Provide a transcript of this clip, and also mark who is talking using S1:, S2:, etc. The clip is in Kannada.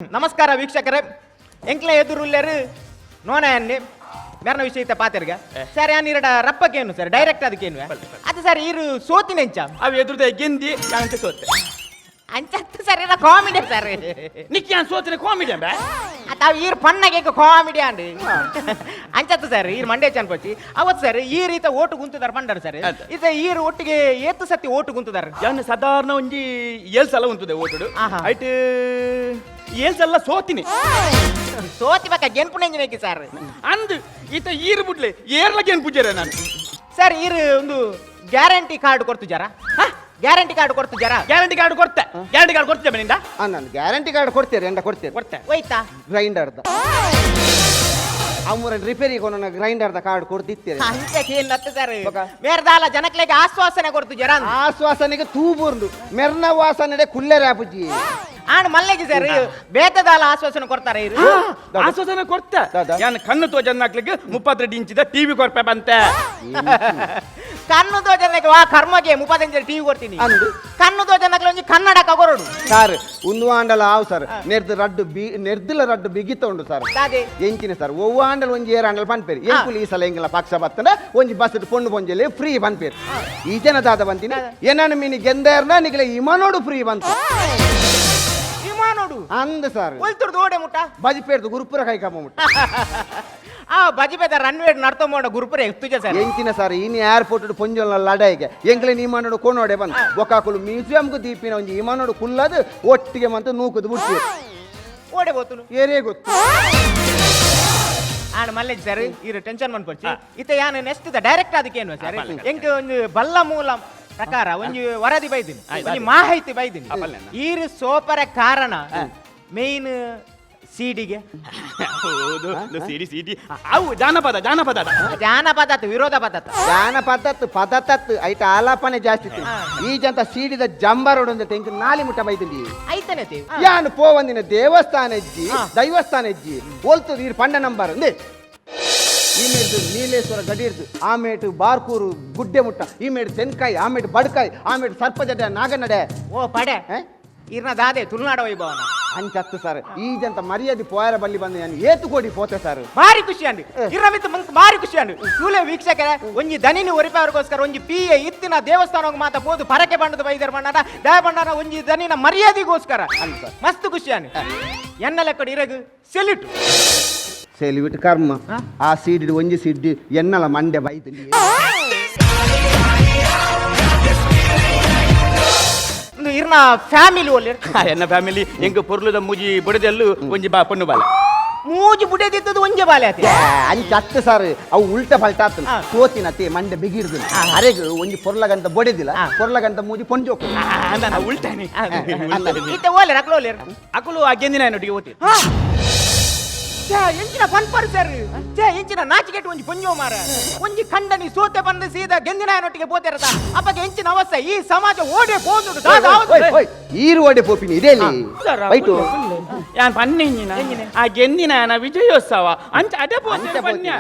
S1: ನಮಸ್ಕಾರ ವೀಕ್ಷಕರೇ ಎಂಕ್ಲೆ ಎದುರುಲ್ಲೇರು ನೋಣೆಯನ್ನಿ ಬೇರೆ ವಿಷಯ ಪಾತಿರ್ಗ ಸರ್ ಯಾನ್ ಇರಡ ರಪ್ಪಕ್ಕೇನು ಸರ್ ಡೈರೆಕ್ಟ್ ಅದಕ್ಕೇನು ಅದು ಸರ್ ಇರು ಸೋತಿನ ಎಂಚ
S2: ಅವು ಎದುರುದ ಗೆಂದಿ ಅಂತ ಸೋತೆ
S1: ಅಂಚತ್ತು ಸರ್ ಇರ ಕಾಮಿಡಿ ಸರ್
S2: ನಿಕ್ಕಿ ನಾನು ಸೋತಿನ ಕಾಮಿಡಿ ಅಂಬ
S1: ಅತಾವ್ ಈರ್ ಪಣ್ಣಗೆ ಕಾಮಿಡಿ ಅಂಡಿ ಅಂಚತ್ತು ಸರ್ ಈರ್ ಮಂಡ್ಯ ಚನ್ಪಚ್ಚಿ ಅವತ್ತು ಸರ್ ಈ ರೀತಿ ಓಟು ಗುಂತದಾರ ಪಂಡರು ಸರ್ ಇತ ಈರ್ ಒಟ್ಟಿಗೆ ಏತ್ತು ಸತಿ ಓಟು ಗುಂತದಾರ
S2: ಯಾನ್ ಸಾಧಾರಣ ಒಂಜಿ 7 ಸಲ ಉಂತದೆ ಓಟುಡು ಐಟ್ 7 ಸಲ ಸೋತಿನಿ
S1: ಸೋತಿ ಬಕ್ಕ ಗೆನ್ಪುಣೆಂಜಿನೇಕಿ ಸರ್
S2: ಅಂದ್ ಈತ ಈರ್ ಬಿಡ್ಲೆ ಏರ್ಲ ಗೆನ್ ಪೂಜಾರ ನಾನು
S1: ಸರ್ ಈರ್ ಒಂದು ಗ್ಯಾರಂಟಿ ಕಾರ್ಡ್ ಕೊಡ್ತು ಜರ ಗ್ಯಾರಂಟಿ ಕಾರ್ಡ್ ಕೊಡ್ತು ಜರ
S2: ಗ್ಯಾರಂಟಿ ಕಾರ್ಡ್ ಕೊಡ್ತೆ ಗ್ಯಾರಂಟಿ ಕಾರ್ಡ್ ಕೊಡ್ತೇವೆ ಮನಿಂದ
S3: ನಾನು ಗ್ಯಾರಂಟಿ ಕಾರ್ಡ್ ಕೊಡ್ತೀರಿ ಎಂಡ ಕೊಡ್ತೀರಿ
S2: ಕೊಡ್ತೆ
S1: ಹೋಯ್ತಾ
S3: ಗ್ರೈಂಡರ್ದ ಅಮ್ಮರ ರಿಪೇರಿಗೆ ಒಂದೊಂದು ಗ್ರೈಂಡರ್ದ ಕಾರ್ಡ್ ಕೊಡ್ತಿತ್ತೀರಿ
S1: ಅಂಚೇನತ್ತ ಸರ್ ಮೇರ್ದಾಲ ಜನಕ್ಲೆಗೆ ಆಶ್ವಾಸನೆ ಕೊಡ್ತು ಜರ
S3: ಆಶ್ವಾಸನೆಗೆ ತೂಬೂರ್ದು ಮೆರ್ನ ವಾಸನೆ ಕುಲ್ಲೆ ರಾಪುಜಿ
S1: ಆಣ ಮಲ್ಲೆಗೆ ಸರ್ ಬೇತದಾಲ ಆಶ್ವಾಸನೆ ಕೊಡ್ತಾರೆ ಇರು
S2: ಆಶ್ವಾಸನೆ ಕೊಡ್ತೆ ಯಾನ್ ಕಣ್ಣು ತೋ ಜನ್ನಾಕ್ಲಿಕ್ಕೆ 32 ಇಂಚಿದ ಟಿವಿ ಕೊರ್ಪೆ ಬಂತೆ
S1: ಕಣ್ಣು ತೋಜನಕ್ಕೆ ವಾ ಕರ್ಮಗೆ 35 ಟಿವಿ ಕೊಡ್ತೀನಿ
S3: ಅಂದು
S1: ಕಣ್ಣು ತೋಜನಕ್ಕೆ ಒಂಜಿ ಕನ್ನಡ ಕೊರಡು
S3: ಸರ್ ಉಂದುವಾಂಡಲ ಆವು ಸರ್ ನೆರ್ದಿಲ ರಡ್ಡು ಬಿಗಿತ ಉಂಡು ಸರ್
S1: ಅದೇ
S3: ಎಂಚಿನ ಸರ್ ಒವ್ವಾಂಡಲ್ ಒಂಜಿ ಏರಾಂಡಲ್ ಪನ್ಪೇರಿ ಎಂಕುಲು ಈ ಸಲ ಎಂಗಿಲ್ಲ ಪಕ್ಷ ಬತ್ತಂಡ ಒಂಜಿ ಬಸ್ ಪೊಣ್ಣು ಪೊಂಜಲಿ ಫ್ರೀ ಪನ್ಪೇರಿ ಈ ಜನ ದಾದ ಬಂತೀನಿ ಏನನ್ನು ಮೀನಿ ಗೆಂದೇರ್ನ ನಿಗಲ ಇಮನೋಡು ಫ್ರೀ ಬಂತು
S1: ನೋಡು
S3: ಅಂದ ಸರ್
S1: ಒಲ್ತುರ್ದು ಓಡೆ ಮುಟ್ಟ
S3: ಬಜಿಪೇರ್ದು ಗುರುಪುರ ಕೈಕಮ್ಮ ಮುಟ್ಟ
S1: ಆ ಬಜಿಪೇದ ರನ್ವೇ ನಡ್ತ ಮಾಡ ಗುರುಪುರ ಎತ್ತುಜ ಸರ್
S3: ಎಂಚಿನ ಸರ್ ಇನ್ನು ಏರ್ಪೋರ್ಟ್ ಪೊಂಜಲ್ ಲಡಾಯಿಗೆ ಎಂಕ್ಲೆ ನಿಮ್ಮನೋಡು ಕೋನೋಡೆ ಬಂದು ಬೊಕ್ಕಾಕುಲು ಮ್ಯೂಸಿಯಂಗೂ ದೀಪಿನ ಒಂಜಿ ಇಮನೋಡು ಕುಲ್ಲದು ಒಟ್ಟಿಗೆ ಮಂತು ನೂಕುದು ಬಿಡ್ತಿ
S1: ಓಡೆ ಬೋತುನು
S3: ಏರೇ ಗೊತ್ತು
S1: ಆಣ ಮಲ್ಲೇಜ್ ಸರ್ ಇರು ಟೆನ್ಷನ್ ಮನ್ಪಡ್ಸಿ ಇತ ಯಾನು ನೆಕ್ಸ್ಟ್ ಡೈರೆಕ್ಟ್ ಅದಕ್ಕೇನು ಸರ್ ಎಂಕ ಒಂದು ಬಲ್ಲ ಮೂಲ ಪ್ರಕಾರ ಒಂಜಿ ವರದಿ ಬೈದಿನಿ ಒಂಜಿ ಮಾಹಿತಿ ಬೈದಿನಿ ಈರು ಸೋಪರ ಕಾರಣ ಮೇನ್ ಸಿಡಿಗೆ
S2: ಹೌದು ಸಿಡಿ ಅವು ಜಾನಪದ ಜಾನಪದ
S1: ಜಾನಪದ ವಿರೋಧ ಪದ್ಧತಿ
S3: ಪದತತ್ ಐಟ ಆಲಾಪನೆ ಜಾಸ್ತಿ ಈ ಜಂತ ಸೀಡಿದ ಜಂಬರೋಡು ಅಂತ ತೆಂಕ ನಾಲಿ ಮುಟ್ಟ ಬೈತೀನಿ
S1: ಐತನೆ
S3: ಯಾನು ಪೋವಂದಿನ ದೇವಸ್ಥಾನ ಇಜ್ಜಿ ದೈವಸ್ಥಾನ ಇಜ್ಜಿ ಒಲ್ತು ನೀರು ಪಂಡ ನಂಬರ್ ಈ ಮೇಡ್ದು ನೀಲೇಶ್ವರ ಗಡಿ ಇರ್ದು ಆಮೇಟು ಬಾರ್ಕೂರು ಗುಡ್ಡೆ ಮುಟ್ಟ ಈ ಮೇಡ್ ತೆನ್ಕಾಯಿ ಆಮೇಟು ಬಡ್ಕಾಯಿ ಆಮೇಟು ಸರ್ಪಜಡ ನಾಗನಡೆ
S1: ಓ ಪಡೆ ಇರ್ನ ದಾದೆ ತುಳುನಾಡ ವೈಭವನ
S3: ಅಂಚತ್ತು ಸರ್ ಈ ಜಂತ ಮರ್ಯಾದೆ ಪೋಯರ ಬಲ್ಲಿ ಬಂದು ನಾನು ಏತು ಕೊಡಿ ಪೋತೆ ಸರ್
S1: ಭಾರಿ ಖುಷಿ ಅಂಡಿ ಇರವಿತ್ತು ಮಂತ್ ಭಾರಿ ಖುಷಿ ಅಂಡಿ ಸೂಲೆ ವೀಕ್ಷಕರೇ ಒಂಜಿ ದನಿನಿ ಒರಿಪವರಿಗೋಸ್ಕರ ಒಂಜಿ ಪಿಎ ಇತ್ತಿನ ದೇವಸ್ಥಾನಕ್ಕೆ ಮಾತ ಪೋದು ಪರಕೆ ಬಂಡದ ಬೈದರ್ ಬಣ್ಣನ ದಯ ಬಣ್ಣನ ಒಂಜಿ ದನಿನ ಮರ್ಯಾದೆಗೋಸ್ಕರ ಅಂತ ಮಸ್ತ್ ಖುಷಿ ಅಂಡಿ ಎನ್ನಲೆ ಕಡೆ ಇರಗು ಸೆಲ್ಯೂಟ್
S3: ಸೆಲ್ಯೂಟ್ ಕರ್ಮ ಆ ಸೀಡಿ ಒಂಜಿ ಸಿಡ್ಡಿ ಎನ್ನಲ ಮಂಡೆ ಬೈದಲ್ಲಿ
S1: ಇರ್ನ ಫ್ಯಾಮಿಲಿ ಒಳ್ಳೆ
S2: ಎನ್ನ ಫ್ಯಾಮಿಲಿ ಎಂಗ ಪೊರ್ಲುದ ಮೂಜಿ ಬುಡದಲ್ಲೂ ಒಂಜಿ ಬಾ ಪೊಣ್ಣು ಬಾಲ
S1: ಮೂಜಿ ಬುಡದಿದ್ದದು ಒಂಜೆ ಬಾಲೆ ಆತಿ
S3: ಅಂಚ ಅತ್ತ ಸರ್ ಅವು ಉಲ್ಟ ಫಲ್ಟ ಆತ ಸೋತಿನತಿ ಮಂಡೆ ಬಿಗಿಡ್ದು ಅರೆಗ್ ಒಂಜಿ ಪೊರ್ಲಗಂತ ಬೊಡೆದಿಲ್ಲ ಪೊರ್ಲಗಂತ ಮೂಜಿ ಪೊಂಜೋಕು
S2: ಉಲ್ಟಾನೆ
S1: ಇತ್ತೆ ಓಲೆ ಅಕಲು ಓಲೆ
S2: ಅಕಲು ಆ ಗೆಂದಿನ ಒಟ್ಟಿಗೆ ಓತಿ
S1: ಎಂಚಿನ ಪನ್ಪರ್ ಸರ್ ಎಂಚಿನ ನಾಚಿಕೆಟ್ಟು ಒಂಜಿ ಪೊಂಜೋ ಮಾರ ಒಂಜಿ ಖಂಡನಿ ಸೋತೆ ಬಂದು ಸೀದಾ ಗೆಂದಿನಾಯನೊಟ್ಟಿಗೆ ಪೋತಿರತ ಅಪ್ಪಗೆ ಎಂಚಿನ ಅವಸ್ಥೆ ಈ ಸಮಾಜ ಓಡೆ ಹೋದು
S3: ಈರು ಓಡೆ ಪೋಪಿನಿ ಇದೇಲಿ ಬೈಟು
S2: ಯಾನ್ ಪನ್ನೆಂಜಿನ ಆ ಗೆಂದಿನ ವಿಜಯೋತ್ಸವ ಅಂಚ ಅದೇ ಪೋತೆ ಪನ್ಯ